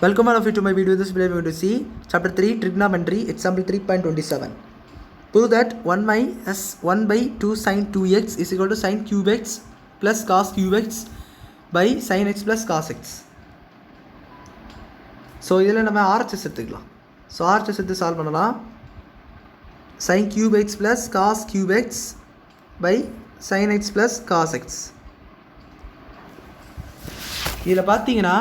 Welcome all of you to my video. This video we are going to see chapter 3 trigonometry example 3.27. Prove that 1 minus 1 by 2 sin 2x is equal to sin cube x plus cos cube x by sin x plus cos x. So இதில் நம்ம RHS எடுத்துக்கலாம். So RHS எடுத்து solve பண்ணலாம். sin cube x plus cos cube x by sin x plus cos x. இதில் பார்த்தீங்கன்னா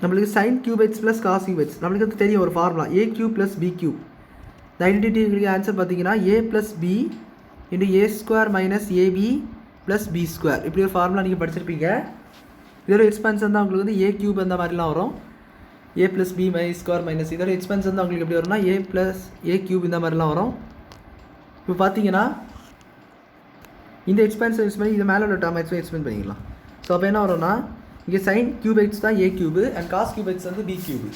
நம்மளுக்கு sin cube x plus cos cube x நம்மளுக்கு வந்து தெரியும் ஒரு formula a cube plus b cube. இந்த ஐடென்டிட்டிக்கு ஆன்சர் பார்த்தீங்கன்னா a plus b into a square minus ab plus b square. இப்படி ஒரு ஃபார்முலா நீங்கள் படிச்சிருப்பீங்க. இதோட எக்ஸ்பென்ஷன் தான் உங்களுக்கு வந்து a cube அந்த மாதிரிலாம் வரும். a plus b square minus இதோட எக்ஸ்பென்ஷன் தான் உங்களுக்கு எப்படி வரும்னா a plus a cube இந்த மாதிரிலாம் வரும். இப்போ பார்த்தீங்கன்னா இந்த எக்ஸ்பென்ஷன் யூஸ் பண்ணி இது மேலே உள்ள டேர்ம் எக்ஸ்பென்ட் பண்ணிக்கலாம். ஸோ அப்போ என்ன வரும்னா இங்கே sin cube x தான் a cube and cos cube x வந்து b cube.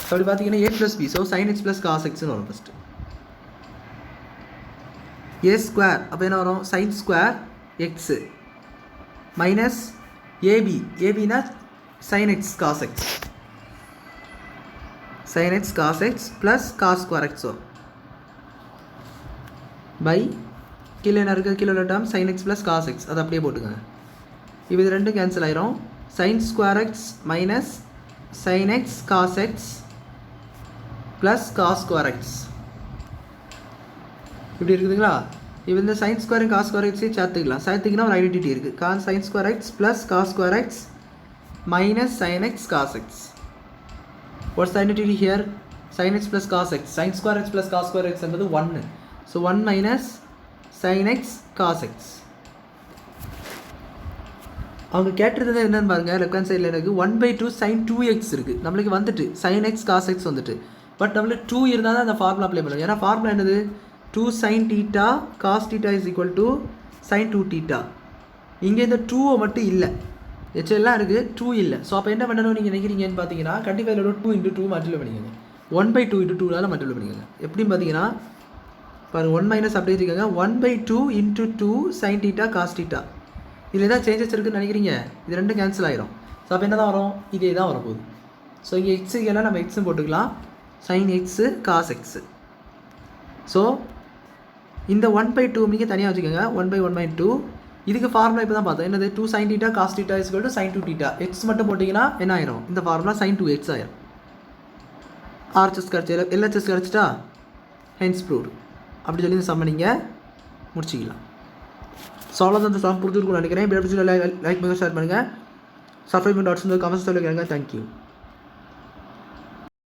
ஸோ அப்படி பார்த்தீங்கன்னா a plus b so sin x plus cos xன்னு வரும் ஃபஸ்ட்டு. a ஸ்கொயர் அப்போ என்ன வரும் sin ஸ்கொயர் x மைனஸ் abனா sin x cos x sin x cos x plus cos square x வரும் பை கீழே என்ன இருக்குது கீழே உள்ள term sin x plus cos x அது அப்படியே போட்டுக்கோங்க. இப்போ இது ரெண்டும் கேன்சல் ஆயிரும். sin square x minus sin x cos x plus cos square x இப்படி இருக்குதுங்களா. இப்போ இந்த sin square cos square x சேர்த்துக்கலாம் ஒரு ஐடென்டிட்டி இருக்குது sin square x plus cos square x minus sin x cos x. what's the identity here? sin x plus cos x sin square x plus cos square x என்பது 1 so 1 minus sin x cos x. அவங்க கேட்டிருந்தது என்னென்னு பாருங்கள் left hand சைடில் எனக்கு 1/2 sin 2x இருக்குது நம்மளுக்கு வந்துட்டு sin x cos x வந்துட்டு பட் நம்மளுக்கு 2 இருந்தால் தான் அந்த ஃபார்முலா அப்ளை பண்ணுவோம். ஏன்னா ஃபார்முலா என்னது 2 sin theta cos theta is equal to sin 2 theta. இங்கே இந்த 2 மட்டும் இல்லை எல்லாம் இருக்குது 2 இல்லை. ஸோ அப்போ என்ன பண்ணணும் நீங்கள் நினைக்கிறீங்கன்னு பார்த்தீங்கன்னா கண்டிப்பாக இதோட 2 × 2 மல்டிப்ளை பண்ணிக்கோங்க 1/2 × 2 மல்டிப்ளை பண்ணிக்கோங்க. எப்படின்னு பார்த்தீங்கன்னா பாருங்கள் 1 மைனஸ் அப்படியே இருக்காங்க 1/2 × 2 sin theta cos theta. இதில் எதாவது சேஞ்சஸ் இருக்குதுன்னு நினைக்கிறீங்க இது ரெண்டும் கேன்சல் ஆகிரும். ஸோ அப்போ என்ன தான் வரும் இதே தான் வரப்போகுது. ஸோ இங்கே எக்ஸுக்கு எல்லாம் நம்ம எக்ஸும் போட்டுக்கலாம் sin x cos x. So இந்த 1/2 நீங்கள் தனியாக வச்சுக்கோங்க 1/1/2 இதுக்கு ஃபார்முலா இப்போ தான் பார்த்தோம் என்னது 2 sin theta cos theta is equal to sin 2 theta. X மட்டும் போட்டிங்கன்னா என்ன ஆயிரும் இந்த ஃபார்முலா sin 2x ஆயிரும். RHS கிடச்சி LHS கிடச்சிட்டா hence proved அப்படி சொல்லி இந்த சம்ம நீங்கள் முடிச்சிக்கலாம். ஸோ அவ்வளோதான் இந்த சாங் புரிஞ்சுருக்குன்னு நினைக்கிறேன். இப்போ லைக் பண்ணுங்கள் ஷேர் பண்ணுங்கள் சப்ஸ்கிரைப் பண்ணி கமெண்ட்ஸ் சொல்லுங்கள். தேங்க்யூ.